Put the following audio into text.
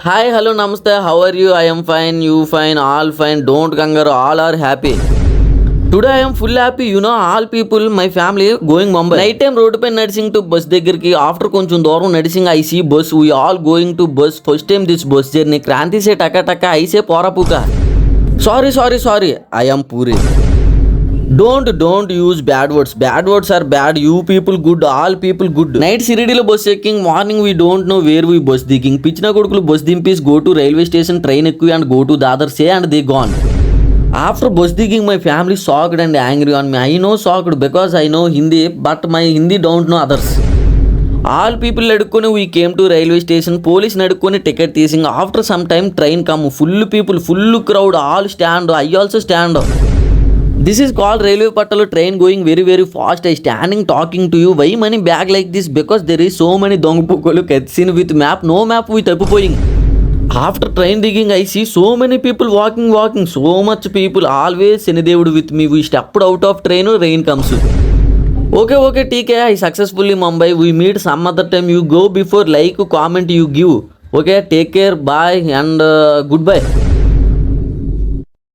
Hi, hello, namaste. How are you? I am fine. You fine? All fine. Don't kangar. All are happy. Today I am full happy. All people, my family going Mumbai. Night time road pe నడిచింగ్ to bus దగ్గరికి. After కొంచెం దూరం నడిచింగ్ I see bus. We all going to bus. First time this bus journey. Kranti se టక టక I say పోరాపుక. Sorry. I am Puri. Don't use bad words. Bad words are bad. You people good. All people good. Night సిరిడిలో bus ఎక్కింగ్. Morning we don't know where we bus దిగింగ్. పిచ్చిన కొడుకులు bus దింపేసి go to railway station train ఎక్కువ and go to Dadar say and they gone. After bus digging, my family shocked and angry on me. I know shocked because I know Hindi, but my Hindi don't know others. All people edukone we came to railway station. Police edukone ticket teasing. After some time train come. Full people, full crowd, all stand. I also stand. This is called railway pattalu train going very fast. I standing talking to you. Why money bag like this? Because there is so many dongpukolu ketsin with map. No map with appupoying. After train digging, I see so many people walking. So much people. Always Senidevudu with me. We stepped out of train. Rain comes. Okay. TK. I successfully Mumbai. We meet some other time. You go before like comment you give. Okay. Take care. Bye and goodbye.